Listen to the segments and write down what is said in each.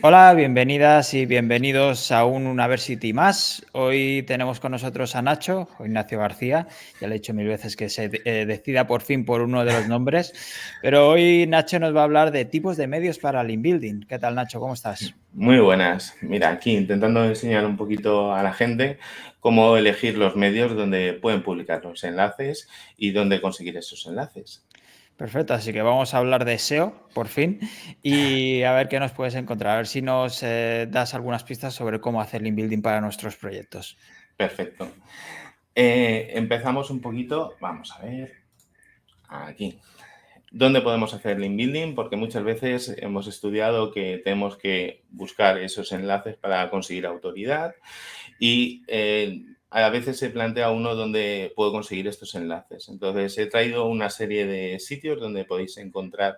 Hola, bienvenidas y bienvenidos a un University más. Hoy tenemos con nosotros a Nacho, o Ignacio García. Ya le he dicho mil veces que se decida por fin por uno de los nombres, pero hoy Nacho nos va a hablar de tipos de medios para link building. ¿Qué tal, Nacho? ¿Cómo estás? Muy buenas. Mira, aquí intentando enseñar un poquito a la gente cómo elegir los medios donde pueden publicar los enlaces y dónde conseguir esos enlaces. Perfecto, así que vamos a hablar de SEO, por fin, y a ver qué nos puedes encontrar. A ver si nos das algunas pistas sobre cómo hacer link building para nuestros proyectos. Perfecto. Empezamos un poquito, vamos a ver, aquí. ¿Dónde podemos hacer link building? Porque muchas veces hemos estudiado que tenemos que buscar esos enlaces para conseguir autoridad y a veces se plantea uno donde puedo conseguir estos enlaces. Entonces, he traído una serie de sitios donde podéis encontrar,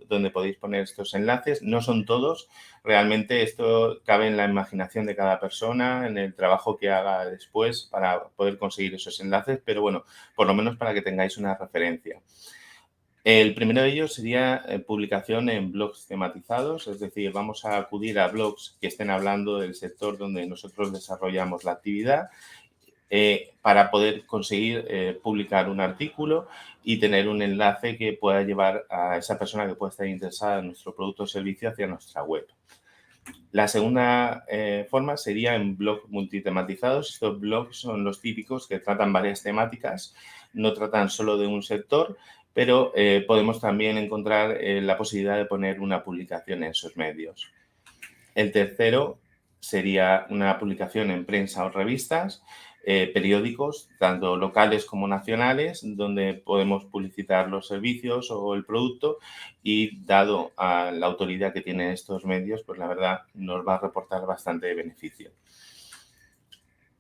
donde podéis poner estos enlaces. No son todos, realmente esto cabe en la imaginación de cada persona, en el trabajo que haga después para poder conseguir esos enlaces, pero bueno, por lo menos para que tengáis una referencia. El primero de ellos sería publicación en blogs tematizados, es decir, vamos a acudir a blogs que estén hablando del sector donde nosotros desarrollamos la actividad para poder conseguir publicar un artículo y tener un enlace que pueda llevar a esa persona que pueda estar interesada en nuestro producto o servicio hacia nuestra web. La segunda forma sería en blogs multitematizados. Estos blogs son los típicos que tratan varias temáticas, no tratan solo de un sector, pero podemos también encontrar la posibilidad de poner una publicación en esos medios. El tercero sería una publicación en prensa o revistas, periódicos, tanto locales como nacionales, donde podemos publicitar los servicios o el producto y dado a la autoridad que tienen estos medios, pues la verdad nos va a reportar bastante beneficio.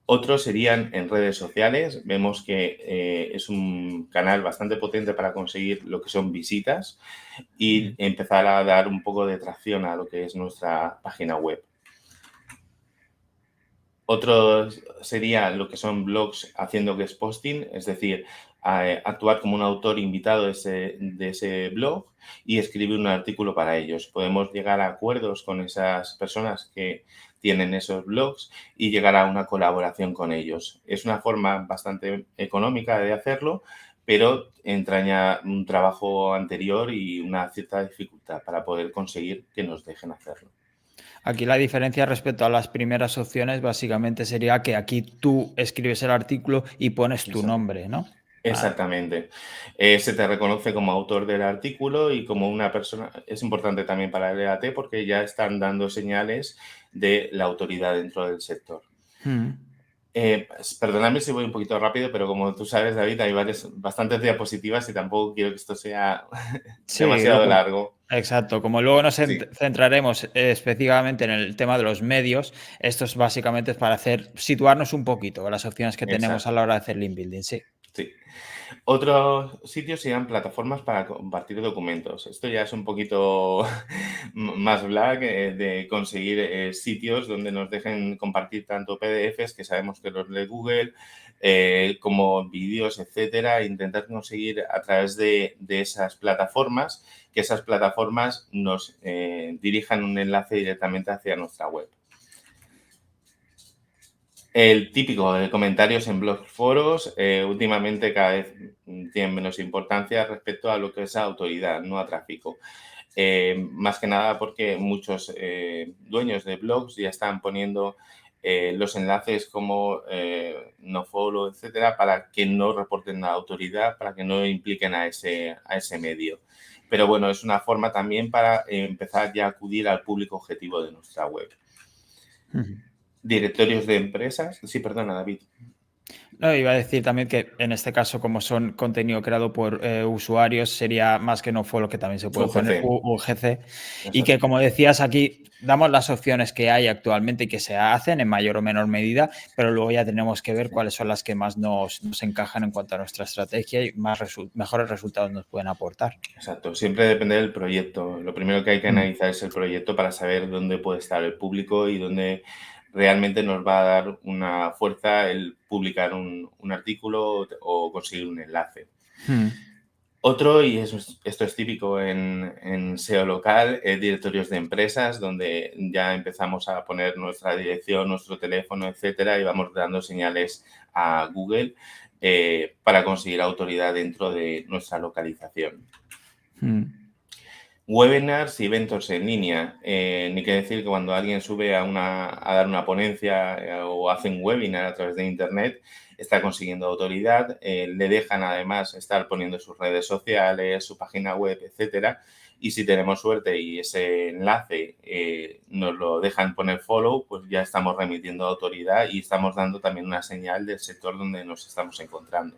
Otros serían en redes sociales. Vemos que es un canal bastante potente para conseguir lo que son visitas y empezar a dar un poco de tracción a lo que es nuestra página web. Otro sería lo que son blogs haciendo guest posting, es decir, actuar como un autor invitado de ese blog y escribir un artículo para ellos. Podemos llegar a acuerdos con esas personas que tienen esos blogs y llegar a una colaboración con ellos. Es una forma bastante económica de hacerlo, pero entraña un trabajo anterior y una cierta dificultad para poder conseguir que nos dejen hacerlo. Aquí la diferencia respecto a las primeras opciones básicamente sería que aquí tú escribes el artículo y pones tu Exacto. nombre, ¿no? Vale. Exactamente. Se te reconoce como autor del artículo y como una persona, es importante también para el EAT porque ya están dando señales de la autoridad dentro del sector. Mm. Perdóname si voy un poquito rápido, pero como tú sabes, David, hay bastantes diapositivas y tampoco quiero que esto sea Sí, demasiado largo. exacto. Como luego nos Sí, centraremos específicamente en el tema de los medios, esto es básicamente para hacer situarnos un poquito con las opciones que tenemos a exacto. la hora de hacer link building, sí. Sí. Otros sitios serían plataformas para compartir documentos. Esto ya es un poquito más black de conseguir sitios donde nos dejen compartir tanto PDFs, que sabemos que los lee Google, como vídeos, etcétera. Intentar conseguir a través de esas plataformas que esas plataformas nos dirijan un enlace directamente hacia nuestra web. El típico de comentarios en blogs, foros, últimamente cada vez tienen menos importancia respecto a lo que es autoridad, no a tráfico. Más que nada porque muchos dueños de blogs ya están poniendo los enlaces como nofollow, etcétera, para que no reporten a la autoridad, para que no impliquen a ese medio. Pero bueno, es una forma también para empezar ya a acudir al público objetivo de nuestra web. Ujú. Directorios de empresas. Sí, perdona, David. No, iba a decir también que en este caso, como son contenido creado por usuarios, sería más que no fue lo que también se puede poner UGC, UGC. Y que, exacto, como decías, aquí damos las opciones que hay actualmente y que se hacen en mayor o menor medida, pero luego ya tenemos que ver sí, cuáles son las que más nos encajan en cuanto a nuestra estrategia y más mejores resultados nos pueden aportar. exacto. Siempre depende del proyecto. Lo primero que hay que Mm. analizar es el proyecto para saber dónde puede estar el público y dónde realmente nos va a dar una fuerza el publicar un artículo o conseguir un enlace. Mm. Otro, y esto es típico en SEO local, es directorios de empresas, donde ya empezamos a poner nuestra dirección, nuestro teléfono, etcétera, y vamos dando señales a Google para conseguir autoridad dentro de nuestra localización. Webinars y eventos en línea. Ni que decir que cuando alguien sube a dar una ponencia o hace un webinar a través de Internet, está consiguiendo autoridad. Le dejan además estar poniendo sus redes sociales, su página web, etcétera. Y si tenemos suerte y ese enlace nos lo dejan poner follow, pues ya estamos remitiendo autoridad y estamos dando también una señal del sector donde nos estamos encontrando.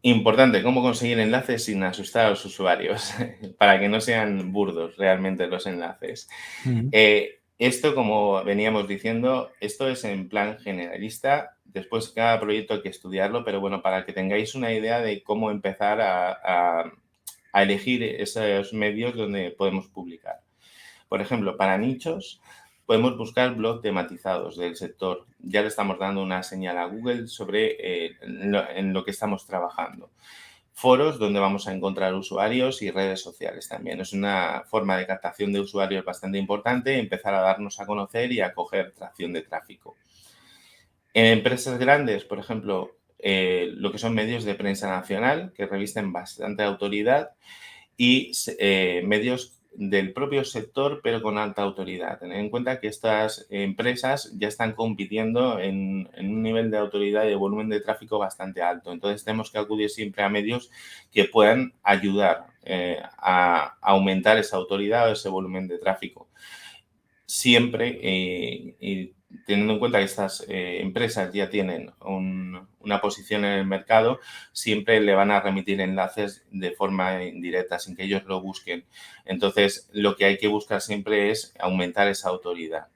Importante, cómo conseguir enlaces sin asustar a los usuarios, para que no sean burdos realmente los enlaces. Esto, como veníamos diciendo, esto es en plan generalista. Después, cada proyecto hay que estudiarlo, pero bueno, para que tengáis una idea de cómo empezar a elegir esos medios donde podemos publicar. Por ejemplo, para nichos, podemos buscar blogs tematizados del sector. Ya le estamos dando una señal a Google sobre en lo que estamos trabajando. Foros donde vamos a encontrar usuarios y redes sociales también. Es una forma de captación de usuarios bastante importante, empezar a darnos a conocer y a coger tracción de tráfico. En empresas grandes, por ejemplo, lo que son medios de prensa nacional, que revisten bastante autoridad, y medios del propio sector, pero con alta autoridad. Tened en cuenta que estas empresas ya están compitiendo en un nivel de autoridad y de volumen de tráfico bastante alto. Entonces, tenemos que acudir siempre a medios que puedan ayudar a aumentar esa autoridad o ese volumen de tráfico. Siempre, y teniendo en cuenta que estas empresas ya tienen una posición en el mercado, siempre le van a remitir enlaces de forma indirecta, sin que ellos lo busquen. Entonces, lo que hay que buscar siempre es aumentar esa autoridad.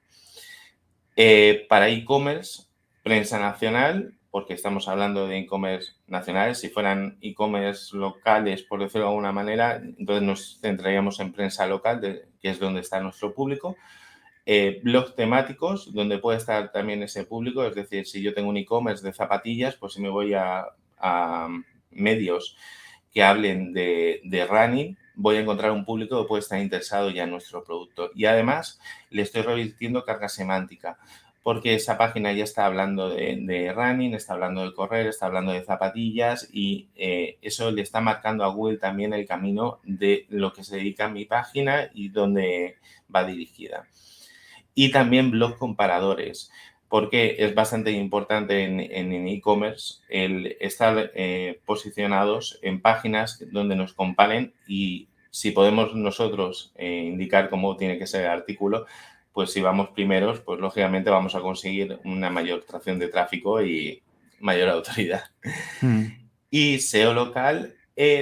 Para e-commerce, prensa nacional, porque estamos hablando de e-commerce nacionales. Si fueran e-commerce locales, por decirlo de alguna manera, entonces nos centraríamos en prensa local, que es donde está nuestro público. Blogs temáticos, donde puede estar también ese público. Es decir, si yo tengo un e-commerce de zapatillas, pues si me voy a medios que hablen de running, voy a encontrar un público que puede estar interesado ya en nuestro producto. Y además, le estoy revirtiendo carga semántica, porque esa página ya está hablando de running, está hablando de correr, está hablando de zapatillas y eso le está marcando a Google también el camino de lo que se dedica a mi página y dónde va dirigida. Y también blog comparadores, porque es bastante importante en e-commerce el estar posicionados en páginas donde nos comparen, y si podemos nosotros indicar cómo tiene que ser el artículo, pues si vamos primeros, pues lógicamente vamos a conseguir una mayor tracción de tráfico y mayor autoridad. Y SEO local,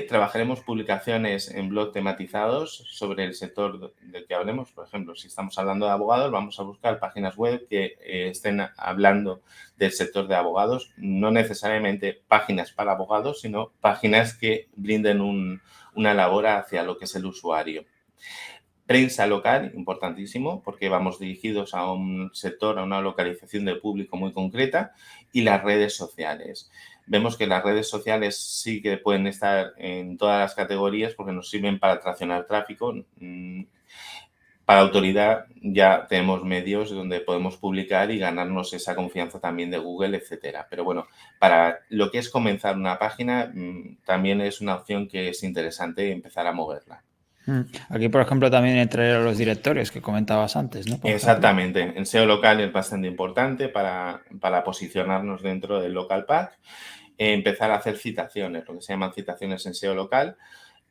trabajaremos publicaciones en blog tematizados sobre el sector del que hablemos. Por ejemplo, si estamos hablando de abogados, vamos a buscar páginas web que estén hablando del sector de abogados, no necesariamente páginas para abogados, sino páginas que brinden una labor hacia lo que es el usuario. Prensa local, importantísimo, porque vamos dirigidos a un sector, a una localización de público muy concreta. Y las redes sociales. Vemos que las redes sociales sí que pueden estar en todas las categorías porque nos sirven para traccionar tráfico. Para autoridad ya tenemos medios donde podemos publicar y ganarnos esa confianza también de Google, etcétera. Pero bueno, para lo que es comenzar una página, también es una opción que es interesante empezar a moverla. Aquí, por ejemplo, también entrarían los directorios que comentabas antes, ¿no? Por Exactamente. En SEO local es bastante importante para posicionarnos dentro del local pack. Empezar a hacer citaciones, lo que se llaman citaciones en SEO local.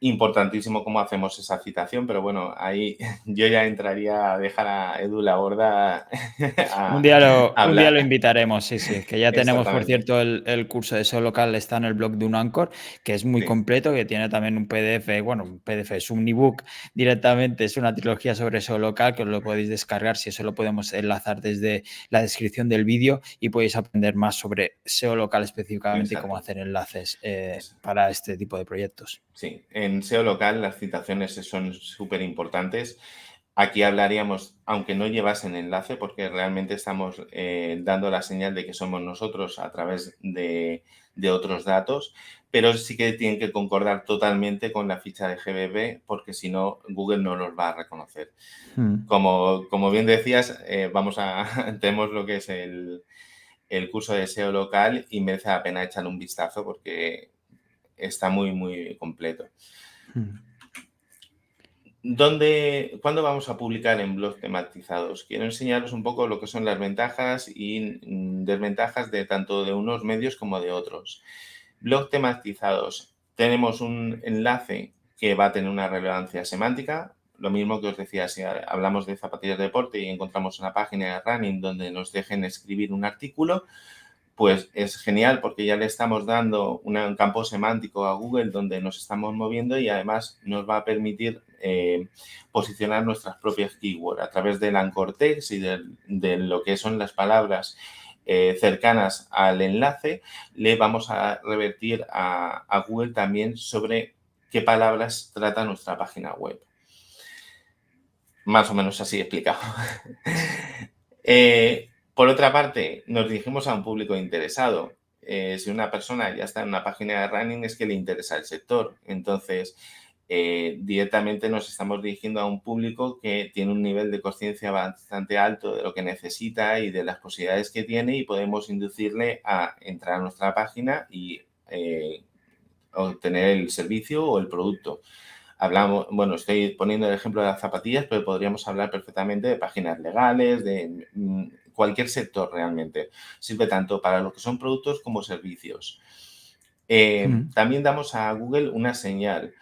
Importantísimo cómo hacemos esa citación, pero bueno, ahí yo ya entraría a dejar a Edu Laborda Un a día lo hablar. invitaremos, sí, que ya tenemos, por Exactamente. cierto, el curso de SEO local está en el blog de Unancor, que es muy Sí, completo, que tiene también un PDF, bueno, un PDF es un ebook directamente, es una trilogía sobre SEO local que os lo podéis descargar, si eso lo podemos enlazar desde la descripción del vídeo y podéis aprender más sobre SEO local específicamente y cómo exacto. hacer enlaces para este tipo de proyectos. Sí, en SEO local las citaciones son súper importantes. Aquí hablaríamos, aunque no llevasen enlace, porque realmente estamos dando la señal de que somos nosotros a través de otros datos, pero sí que tienen que concordar totalmente con la ficha de GBB, porque si no, Google no los va a reconocer. Como bien decías, tenemos lo que es el curso de SEO local y merece la pena echarle un vistazo porque está muy, muy completo. ¿Cuándo vamos a publicar en blogs tematizados? Quiero enseñaros un poco lo que son las ventajas y desventajas de tanto de unos medios como de otros. Blogs tematizados. Tenemos un enlace que va a tener una relevancia semántica. Lo mismo que os decía, si hablamos de zapatillas de deporte y encontramos una página de running donde nos dejen escribir un artículo, pues es genial porque ya le estamos dando un campo semántico a Google donde nos estamos moviendo y además nos va a permitir posicionar nuestras propias keywords a través del anchor text y de lo que son las palabras cercanas al enlace. Le vamos a revertir a Google también sobre qué palabras trata nuestra página web. Más o menos así explicado. Por otra parte, nos dirigimos a un público interesado. Si una persona ya está en una página de running es que le interesa el sector. Entonces, directamente nos estamos dirigiendo a un público que tiene un nivel de conciencia bastante alto de lo que necesita y de las posibilidades que tiene y podemos inducirle a entrar a nuestra página y obtener el servicio o el producto. Estoy poniendo el ejemplo de las zapatillas, pero podríamos hablar perfectamente de páginas legales, de cualquier sector realmente. Sirve tanto para lo que son productos como servicios. También damos a Google una señal.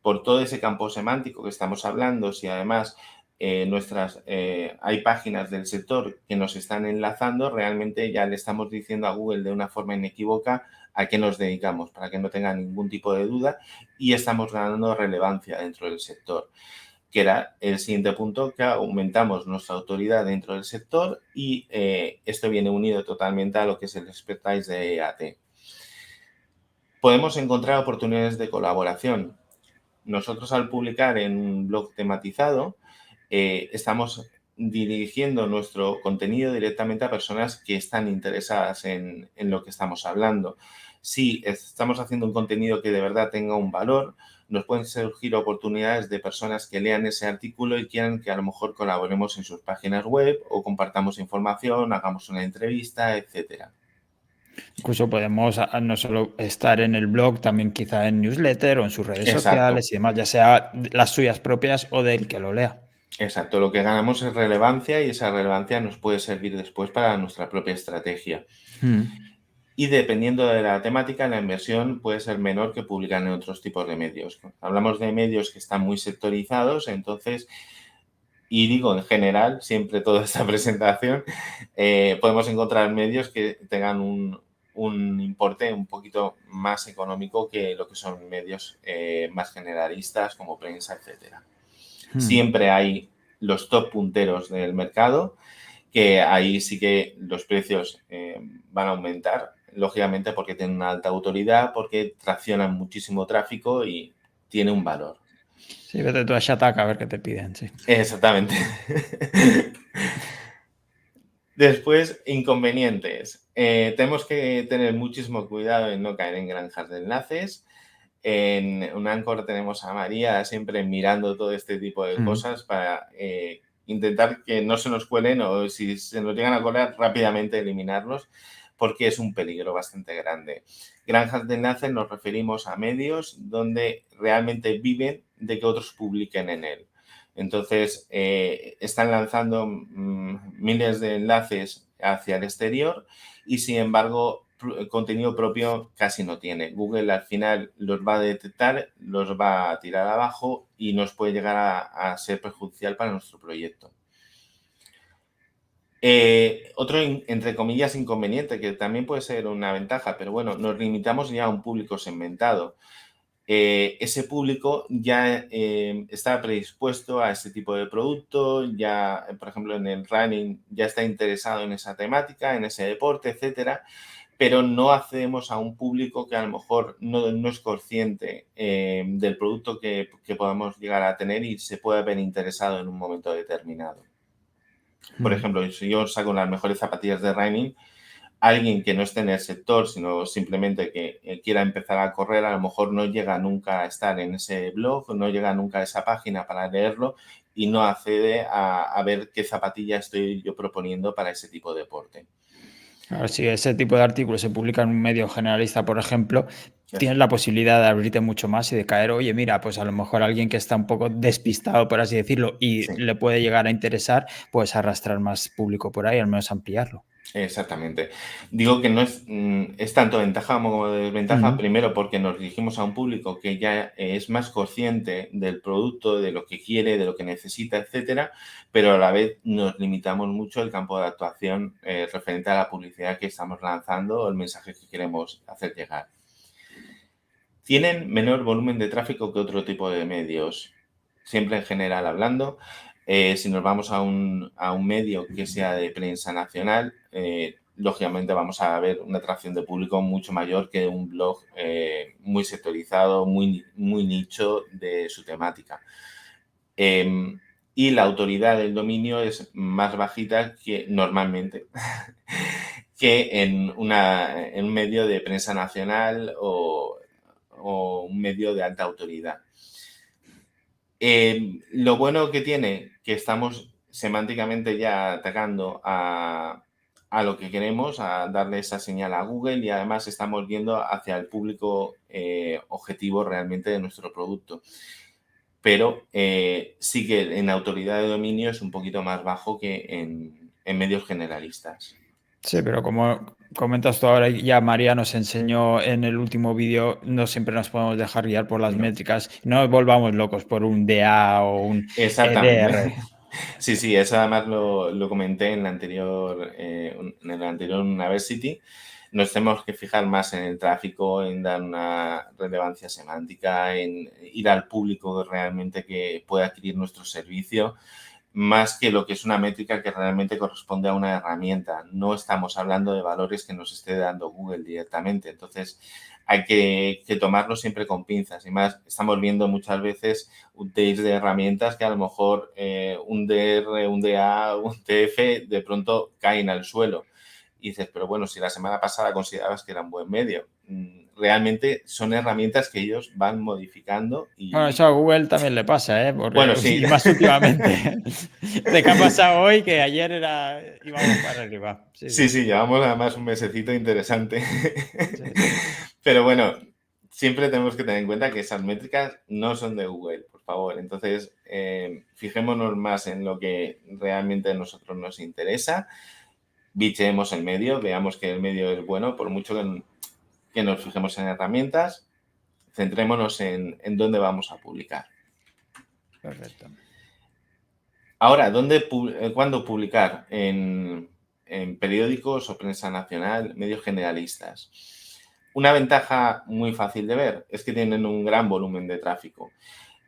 Por todo ese campo semántico que estamos hablando, si además hay páginas del sector que nos están enlazando, realmente ya le estamos diciendo a Google de una forma inequívoca a qué nos dedicamos, para que no tenga ningún tipo de duda y estamos ganando relevancia dentro del sector, que era el siguiente punto, que aumentamos nuestra autoridad dentro del sector y esto viene unido totalmente a lo que es el expertise de EAT. Podemos encontrar oportunidades de colaboración. Nosotros al publicar en un blog tematizado, estamos dirigiendo nuestro contenido directamente a personas que están interesadas en lo que estamos hablando. Si estamos haciendo un contenido que de verdad tenga un valor, nos pueden surgir oportunidades de personas que lean ese artículo y quieran que a lo mejor colaboremos en sus páginas web o compartamos información, hagamos una entrevista, etcétera. Incluso podemos no solo estar en el blog, también quizá en newsletter o en sus redes Exacto. sociales y demás, ya sea las suyas propias o del que lo lea. Exacto, lo que ganamos es relevancia y esa relevancia nos puede servir después para nuestra propia estrategia. Y dependiendo de la temática, la inversión puede ser menor que publicar en otros tipos de medios. Hablamos de medios que están muy sectorizados, entonces, y digo en general, siempre toda esta presentación, podemos encontrar medios que tengan un importe un poquito más económico que lo que son medios más generalistas como prensa, etcétera. Siempre hay los top punteros del mercado, que ahí sí que los precios van a aumentar, lógicamente porque tienen una alta autoridad, porque traccionan muchísimo tráfico y tiene un valor. Sí, vete tú a Shataka a ver qué te piden, sí. Exactamente. Después, inconvenientes. Tenemos que tener muchísimo cuidado en no caer en granjas de enlaces. En un Anchor tenemos a María siempre mirando todo este tipo de cosas para intentar que no se nos cuelen o si se nos llegan a colar rápidamente eliminarlos porque es un peligro bastante grande. Granjas de enlaces nos referimos a medios donde realmente viven de que otros publiquen en él. Entonces, están lanzando miles de enlaces hacia el exterior y, sin embargo, contenido propio casi no tiene. Google al final los va a detectar, los va a tirar abajo y nos puede llegar a ser perjudicial para nuestro proyecto. Otro, entre comillas, inconveniente, que también puede ser una ventaja, pero bueno, nos limitamos ya a un público segmentado. Ese público ya está predispuesto a este tipo de producto, ya, por ejemplo, en el running ya está interesado en esa temática, en ese deporte, etcétera. pero no accedemos a un público que a lo mejor no es consciente del producto que podamos llegar a tener y se puede ver interesado en un momento determinado. Por ejemplo, si yo saco las mejores zapatillas de running, alguien que no esté en el sector, sino simplemente que quiera empezar a correr, a lo mejor no llega nunca a estar en ese blog, no llega nunca a esa página para leerlo y no accede a ver qué zapatilla estoy yo proponiendo para ese tipo de deporte. Claro, si ese tipo de artículos se publica en un medio generalista, por ejemplo, tienes la posibilidad de abrirte mucho más y de caer, oye, mira, pues a lo mejor alguien que está un poco despistado, por así decirlo, y Sí. le puede llegar a interesar, puedes arrastrar más público por ahí, al menos ampliarlo. Exactamente. Digo que no es tanto ventaja como desventaja, Ujú. primero porque nos dirigimos a un público que ya es más consciente del producto, de lo que quiere, de lo que necesita, etcétera, pero a la vez nos limitamos mucho el campo de actuación referente a la publicidad que estamos lanzando o el mensaje que queremos hacer llegar. Tienen menor volumen de tráfico que otro tipo de medios, siempre en general hablando. Si nos vamos a un medio que sea de prensa nacional, lógicamente vamos a ver una atracción de público mucho mayor que un blog muy sectorizado, muy nicho de su temática. Y la autoridad del dominio es más bajita que normalmente que en un medio de prensa nacional o un medio de alta autoridad. Lo bueno que tiene, que estamos semánticamente ya atacando a lo que queremos, a darle esa señal a Google y además estamos viendo hacia el público objetivo realmente de nuestro producto. Pero sí que en autoridad de dominio es un poquito más bajo que en medios generalistas. Sí, pero como comentas tú ahora, ya María nos enseñó en el último vídeo, no siempre nos podemos dejar guiar por las No. métricas, no volvamos locos por un DA o un Exactamente. EDR. Sí, sí, eso además lo comenté en en el anterior University. Nos tenemos que fijar más en el tráfico, en dar una relevancia semántica, en ir al público realmente que pueda adquirir nuestro servicio, más que lo que es una métrica que realmente corresponde a una herramienta. No estamos hablando de valores que nos esté dando Google directamente. Entonces, hay que tomarlo siempre con pinzas. Y más, estamos viendo muchas veces updates de herramientas que a lo mejor un DR, un DA, un TF de pronto caen al suelo. Y dices, pero bueno, si la semana pasada considerabas que era un buen medio. Realmente son herramientas que ellos van modificando Bueno, y, eso a Google también le pasa, ¿eh? bueno, Porque, sí, y más últimamente. ¿De qué ha pasado hoy? Que ayer íbamos para arriba. Sí, sí, sí. sí, llevamos además un mesecito interesante. Sí, sí. Pero bueno, siempre tenemos que tener en cuenta que esas métricas no son de Google, por favor. Entonces, fijémonos más en lo que realmente a nosotros nos interesa, bicheemos el medio, veamos que el medio es bueno, por mucho que nos fijemos en herramientas, centrémonos en dónde vamos a publicar. Perfecto. Ahora, ¿cuándo publicar? En periódicos o prensa nacional, medios generalistas. Una ventaja muy fácil de ver es que tienen un gran volumen de tráfico.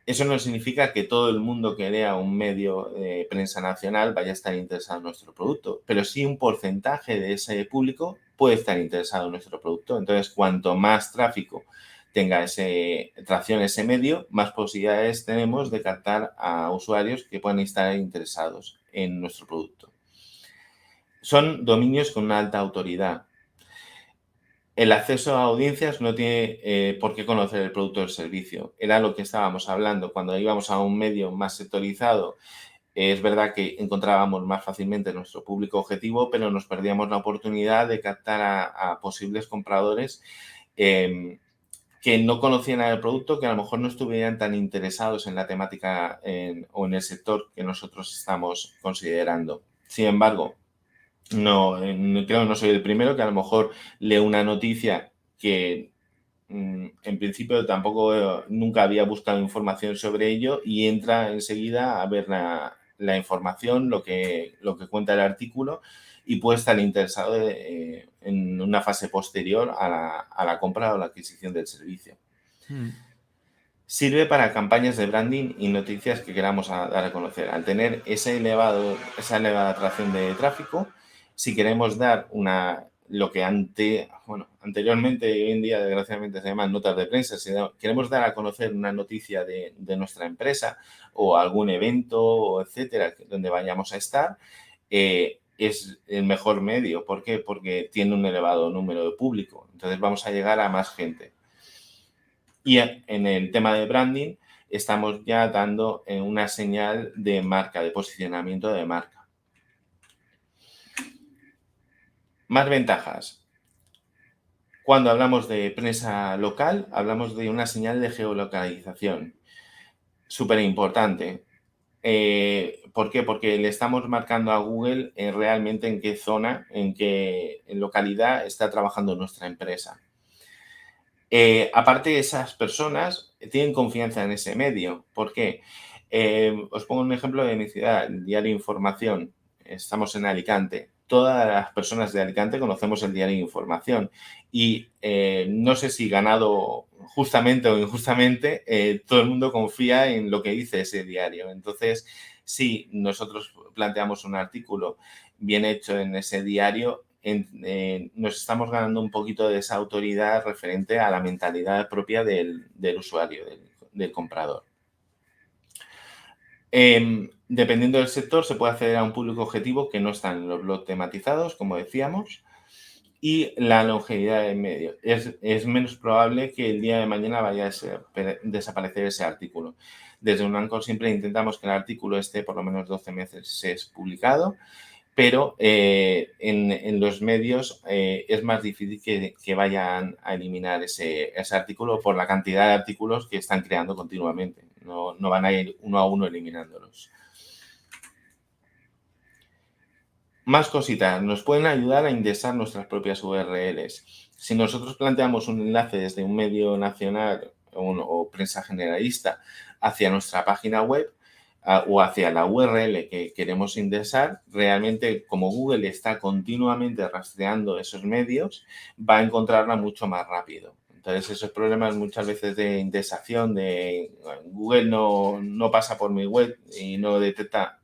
Eso no significa que todo el mundo que lea un medio de prensa nacional vaya a estar interesado en nuestro producto, pero sí un porcentaje de ese público puede estar interesado en nuestro producto. Entonces, cuanto más tráfico tenga tracción ese medio, más posibilidades tenemos de captar a usuarios que puedan estar interesados en nuestro producto. Son dominios con una alta autoridad. El acceso a audiencias no tiene por qué conocer el producto o el servicio. Era lo que estábamos hablando. Cuando íbamos a un medio más sectorizado, es verdad que encontrábamos más fácilmente nuestro público objetivo, pero nos perdíamos la oportunidad de captar a posibles compradores que no conocían el producto, que a lo mejor no estuvieran tan interesados en la temática o en el sector que nosotros estamos considerando. Sin embargo, creo que no soy el primero que a lo mejor lee una noticia que en principio tampoco nunca había buscado información sobre ello y entra enseguida a ver la información, lo que cuenta el artículo y puede estar interesado en una fase posterior a la compra o la adquisición del servicio. Sirve para campañas de branding y noticias que queramos dar a conocer. Al tener esa elevada atracción de tráfico, si queremos dar lo que anteriormente y hoy en día desgraciadamente se llaman notas de prensa. Si queremos dar a conocer una noticia de nuestra empresa o algún evento, o etcétera, donde vayamos a estar, es el mejor medio. ¿Por qué? Porque tiene un elevado número de público. Entonces vamos a llegar a más gente. Y en el tema de branding estamos ya dando una señal de marca, de posicionamiento de marca. Más ventajas. Cuando hablamos de prensa local, hablamos de una señal de geolocalización. Súper importante. ¿Por qué? Porque le estamos marcando a Google realmente en qué zona, en qué localidad está trabajando nuestra empresa. Aparte, esas personas tienen confianza en ese medio. ¿Por qué? Os pongo un ejemplo de mi ciudad, el Diario Información. Estamos en Alicante. Todas las personas de Alicante conocemos el Diario Información y no sé si ganado justamente o injustamente, todo el mundo confía en lo que dice ese diario. Entonces, si nosotros planteamos un artículo bien hecho en ese diario, nos estamos ganando un poquito de esa autoridad referente a la mentalidad propia del usuario, del comprador. Dependiendo del sector, se puede acceder a un público objetivo que no está en los blogs tematizados, como decíamos, y la longevidad del medio. Es menos probable que el día de mañana vaya a desaparecer ese artículo. Desde UNANCOR siempre intentamos que el artículo esté por lo menos 12 meses publicado, pero en los medios es más difícil que vayan a eliminar ese artículo por la cantidad de artículos que están creando continuamente. No van a ir uno a uno eliminándolos. Más cositas, nos pueden ayudar a indexar nuestras propias URLs. Si nosotros planteamos un enlace desde un medio nacional o prensa generalista hacia nuestra página web o hacia la URL que queremos indexar, realmente como Google está continuamente rastreando esos medios, va a encontrarla mucho más rápido. Entonces, esos problemas muchas veces de indexación, de Google no pasa por mi web y no detecta,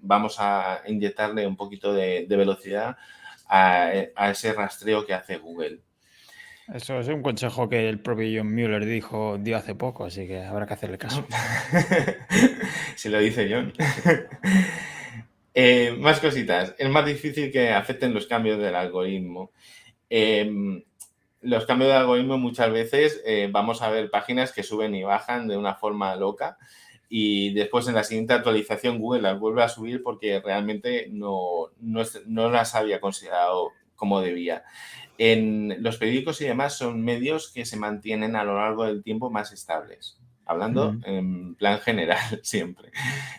vamos a inyectarle un poquito de velocidad a ese rastreo que hace Google. Eso es un consejo que el propio John Mueller dio hace poco, así que habrá que hacerle caso. Si lo dice John. Más cositas. Es más difícil que afecten los cambios del algoritmo. Los cambios de algoritmo muchas veces vamos a ver páginas que suben y bajan de una forma loca y después en la siguiente actualización Google las vuelve a subir porque realmente no las había considerado como debía. En los periódicos y demás son medios que se mantienen a lo largo del tiempo más estables, hablando en plan general siempre.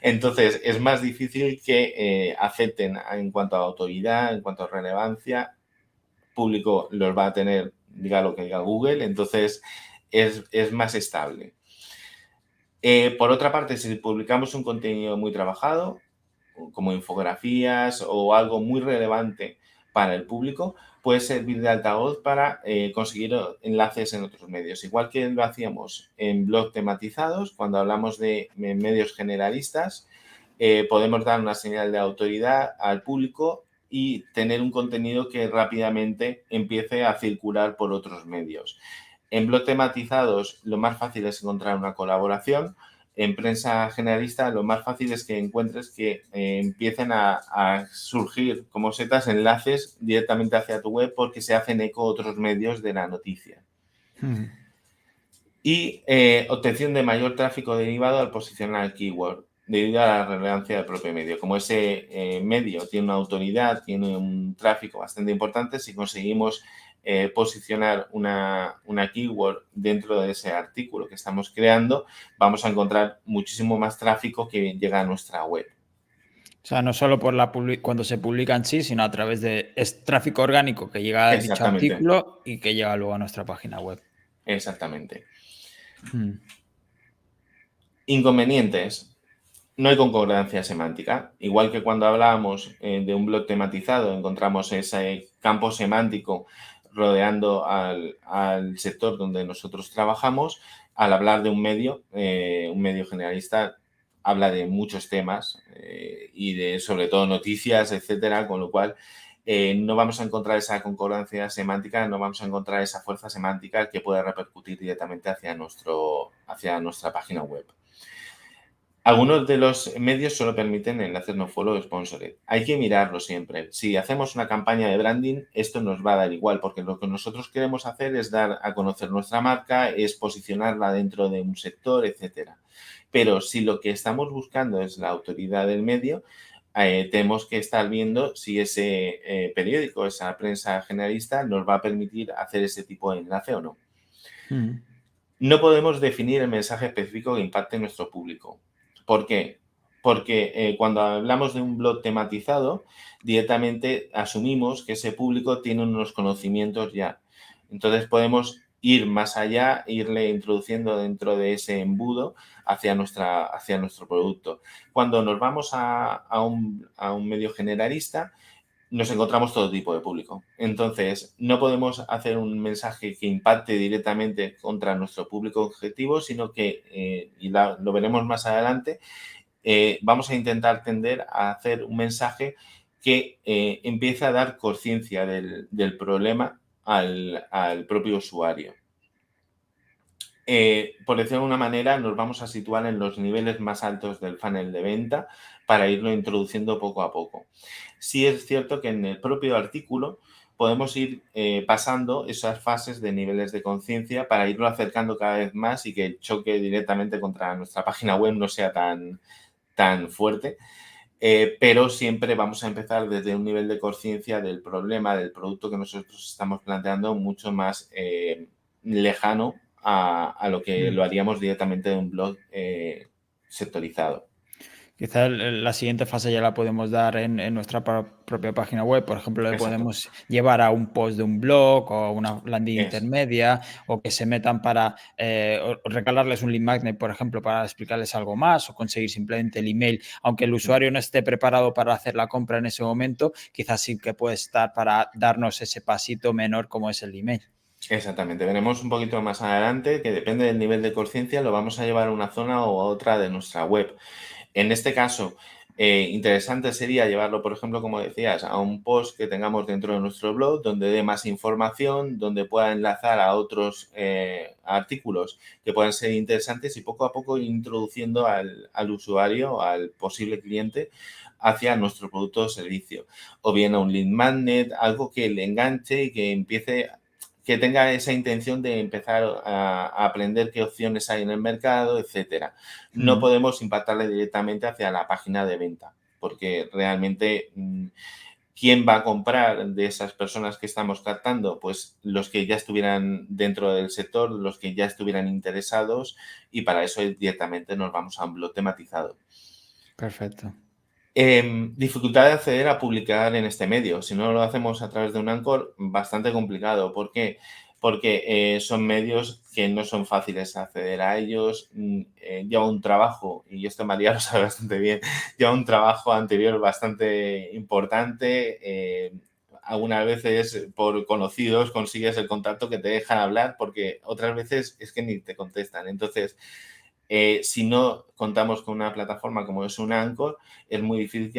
Entonces, es más difícil que afecten en cuanto a autoridad, en cuanto a relevancia. Público los va a tener, diga lo que diga Google, entonces es más estable. Por otra parte, si publicamos un contenido muy trabajado, como infografías o algo muy relevante para el público, puede servir de altavoz para conseguir enlaces en otros medios. Igual que lo hacíamos en blogs tematizados, cuando hablamos de medios generalistas, podemos dar una señal de autoridad al público y tener un contenido que rápidamente empiece a circular por otros medios. En blogs tematizados, lo más fácil es encontrar una colaboración. En prensa generalista, lo más fácil es que encuentres que empiecen a surgir como setas enlaces directamente hacia tu web porque se hacen eco otros medios de la noticia. Y obtención de mayor tráfico derivado al posicionar el keyword, debido a la relevancia del propio medio. Como ese medio tiene una autoridad, tiene un tráfico bastante importante, si conseguimos posicionar una keyword dentro de ese artículo que estamos creando, vamos a encontrar muchísimo más tráfico que llega a nuestra web. O sea, no solo por cuando se publica en sí, sino a través de tráfico orgánico que llega a dicho artículo y que llega luego a nuestra página web. Exactamente. Inconvenientes. No hay concordancia semántica. Igual que cuando hablábamos de un blog tematizado, encontramos ese campo semántico rodeando al sector donde nosotros trabajamos. Al hablar de un medio generalista habla de muchos temas y de sobre todo noticias, etcétera, con lo cual no vamos a encontrar esa concordancia semántica, no vamos a encontrar esa fuerza semántica que pueda repercutir directamente hacia nuestra página web. Algunos de los medios solo permiten enlaces no follow o sponsored. Hay que mirarlo siempre. Si hacemos una campaña de branding, esto nos va a dar igual, porque lo que nosotros queremos hacer es dar a conocer nuestra marca, es posicionarla dentro de un sector, etcétera. Pero si lo que estamos buscando es la autoridad del medio, tenemos que estar viendo si ese periódico, esa prensa generalista, nos va a permitir hacer ese tipo de enlace o no. No podemos definir el mensaje específico que impacte en nuestro público. ¿Por qué? Porque cuando hablamos de un blog tematizado, directamente asumimos que ese público tiene unos conocimientos ya. Entonces podemos ir más allá, irle introduciendo dentro de ese embudo hacia nuestro producto. Cuando nos vamos a un medio generalista, nos encontramos todo tipo de público. Entonces, no podemos hacer un mensaje que impacte directamente contra nuestro público objetivo, sino que, lo veremos más adelante, vamos a intentar tender a hacer un mensaje que empiece a dar conciencia del problema al propio usuario. Por decirlo de una manera, nos vamos a situar en los niveles más altos del funnel de venta para irlo introduciendo poco a poco. Sí es cierto que en el propio artículo podemos ir pasando esas fases de niveles de conciencia para irlo acercando cada vez más y que el choque directamente contra nuestra página web no sea tan fuerte. Pero siempre vamos a empezar desde un nivel de conciencia del problema, del producto que nosotros estamos planteando mucho más lejano a lo que lo haríamos directamente de un blog sectorizado. Quizá la siguiente fase ya la podemos dar en nuestra propia página web. Por ejemplo, le Exacto. podemos llevar a un post de un blog o una landing Es, intermedia, o que se metan para o regalarles un lead magnet, por ejemplo, para explicarles algo más, o conseguir simplemente el email. Aunque el usuario no esté preparado para hacer la compra en ese momento, quizás sí que puede estar para darnos ese pasito menor como es el email. Exactamente. Veremos un poquito más adelante que depende del nivel de conciencia, lo vamos a llevar a una zona o a otra de nuestra web. En este caso, interesante sería llevarlo, por ejemplo, como decías, a un post que tengamos dentro de nuestro blog, donde dé más información, donde pueda enlazar a otros artículos que puedan ser interesantes y poco a poco ir introduciendo al usuario, al posible cliente, hacia nuestro producto o servicio. O bien a un lead magnet, algo que le enganche y que empiece, que tenga esa intención de empezar a aprender qué opciones hay en el mercado, etcétera. No podemos impactarle directamente hacia la página de venta, porque realmente, ¿quién va a comprar de esas personas que estamos captando? Pues los que ya estuvieran dentro del sector, los que ya estuvieran interesados, y para eso directamente nos vamos a un blog tematizado. Perfecto. Dificultad de acceder a publicar en este medio. Si no lo hacemos a través de un Anchor, bastante complicado. ¿Por qué? Porque son medios que no son fáciles acceder a ellos. Lleva un trabajo, y esto María lo sabe bastante bien, lleva un trabajo anterior bastante importante. Algunas veces por conocidos consigues el contacto que te dejan hablar, porque otras veces es que ni te contestan. Entonces, si no contamos con una plataforma como es un Anchor, es muy difícil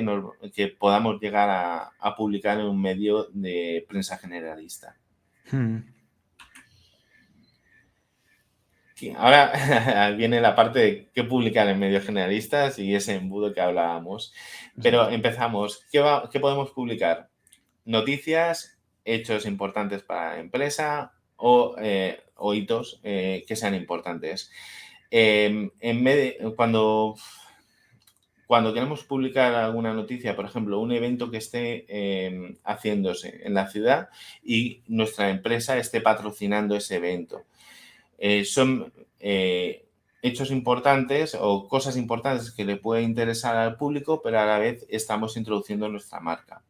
que podamos llegar a publicar en un medio de prensa generalista. Ahora viene la parte de qué publicar en medios generalistas y ese embudo que hablábamos. Pero empezamos. ¿Qué podemos publicar? Noticias, hechos importantes para la empresa o hitos que sean importantes. Cuando queremos publicar alguna noticia, por ejemplo, un evento que esté haciéndose en la ciudad y nuestra empresa esté patrocinando ese evento. Son hechos importantes o cosas importantes que le puede interesar al público, pero a la vez estamos introduciendo nuestra marca.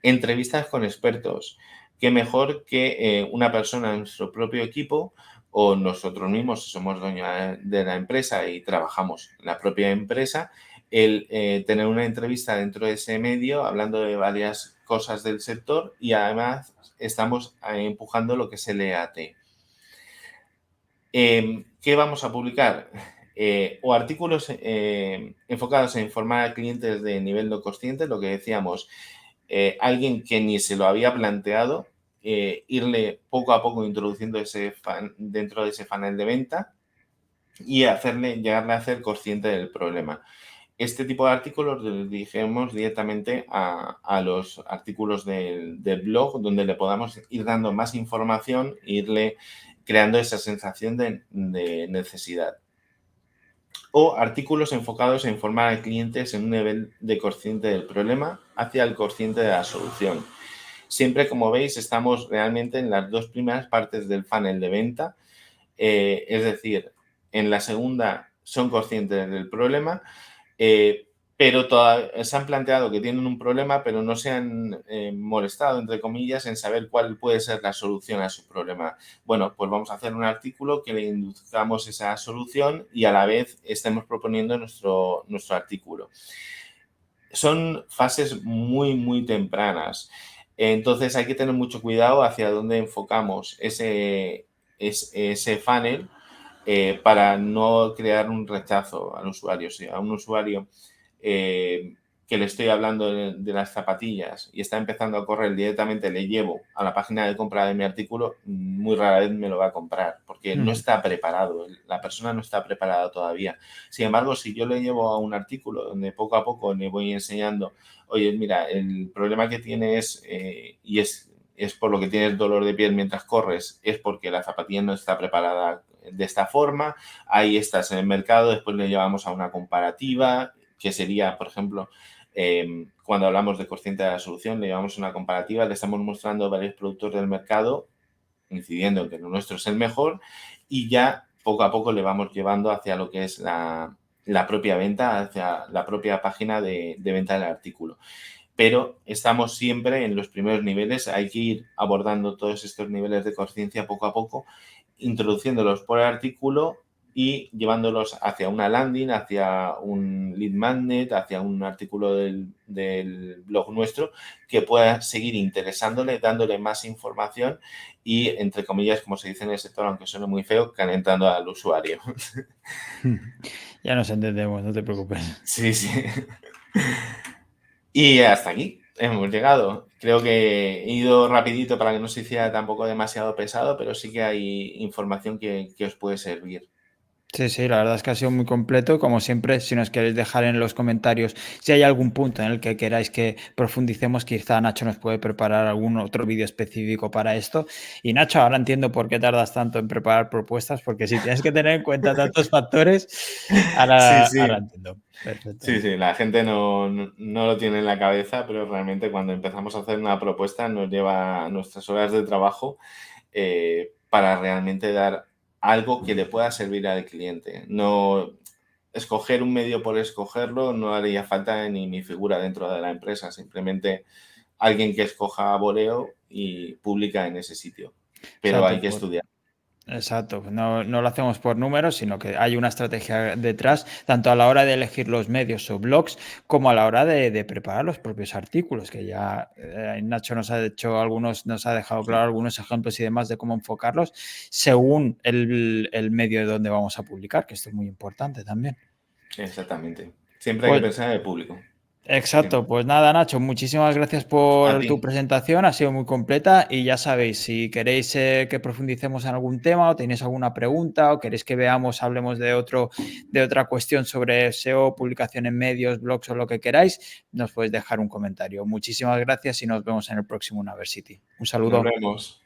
Entrevistas con expertos. Qué mejor que una persona en nuestro propio equipo o nosotros mismos, si somos dueños de la empresa y trabajamos en la propia empresa, el tener una entrevista dentro de ese medio hablando de varias cosas del sector, y además estamos empujando lo que es el EAT. ¿Qué vamos a publicar? O artículos enfocados en informar a clientes de nivel no consciente, lo que decíamos. alguien que ni se lo había planteado, irle poco a poco introduciendo dentro de ese funnel de venta y llegarle a hacer consciente del problema. Este tipo de artículos los dirigimos directamente a los artículos del blog, donde le podamos ir dando más información e irle creando esa sensación de necesidad. O artículos enfocados a informar a clientes en un nivel de consciente del problema hacia el consciente de la solución. Siempre, como veis, estamos realmente en las dos primeras partes del funnel de venta, es decir, en la segunda son conscientes del problema, pero se han planteado que tienen un problema, pero no se han molestado, entre comillas, en saber cuál puede ser la solución a su problema. Bueno, pues vamos a hacer un artículo que le induzcamos esa solución y a la vez estemos proponiendo nuestro artículo. Son fases muy, muy tempranas. Entonces hay que tener mucho cuidado hacia dónde enfocamos ese funnel para no crear un rechazo al usuario. Si a un usuario que le estoy hablando de las zapatillas y está empezando a correr, directamente le llevo a la página de compra de mi artículo, muy rara vez me lo va a comprar porque no está preparado, la persona no está preparada todavía. Sin embargo, si yo le llevo a un artículo donde poco a poco le voy enseñando, oye, mira, el problema que tienes y es por lo que tienes dolor de piel mientras corres, es porque la zapatilla no está preparada de esta forma, ahí estás en el mercado, después le llevamos a una comparativa, que sería, por ejemplo, cuando hablamos de consciente de la solución, le llevamos una comparativa, le estamos mostrando varios productos del mercado, incidiendo en que lo nuestro es el mejor, y ya poco a poco le vamos llevando hacia lo que es la propia venta, hacia la propia página de venta del artículo. Pero estamos siempre en los primeros niveles, hay que ir abordando todos estos niveles de conciencia poco a poco, introduciéndolos por el artículo y llevándolos hacia una landing, hacia un lead magnet, hacia un artículo del blog nuestro que pueda seguir interesándole, dándole más información y, entre comillas, como se dice en el sector, aunque suene muy feo, calentando al usuario. Ya nos entendemos, no te preocupes. Sí, sí. Y hasta aquí hemos llegado. Creo que he ido rapidito para que no se hiciera tampoco demasiado pesado, pero sí que hay información que os puede servir. Sí, sí, la verdad es que ha sido muy completo. Como siempre, si nos queréis dejar en los comentarios si hay algún punto en el que queráis que profundicemos, quizá Nacho nos puede preparar algún otro vídeo específico para esto. Y Nacho, ahora entiendo por qué tardas tanto en preparar propuestas, porque si tienes que tener en cuenta tantos factores, Sí, ahora sí. entiendo. Perfecto. Sí, sí, la gente no lo tiene en la cabeza, pero realmente cuando empezamos a hacer una propuesta nos lleva nuestras horas de trabajo para realmente dar algo que le pueda servir al cliente. No escoger un medio por escogerlo no haría falta ni mi figura dentro de la empresa, simplemente alguien que escoja a voleo y publica en ese sitio. Pero hay Exacto, que estudiar. exacto. No, no lo hacemos por números, sino que hay una estrategia detrás, tanto a la hora de elegir los medios o blogs, como a la hora de preparar los propios artículos, que ya Nacho nos ha dejado claro algunos ejemplos y demás de cómo enfocarlos según el medio de donde vamos a publicar, que esto es muy importante también. Exactamente. Siempre hay que Pues pensar en el público. Siempre. exacto, pues nada, Nacho, muchísimas gracias A por ti. tu presentación, ha sido muy completa y ya sabéis, si queréis que profundicemos en algún tema o tenéis alguna pregunta o queréis que hablemos de otra cuestión sobre SEO, publicación en medios, blogs o lo que queráis, nos podéis dejar un comentario. Muchísimas gracias y nos vemos en el próximo University. Un Nos saludo. vemos.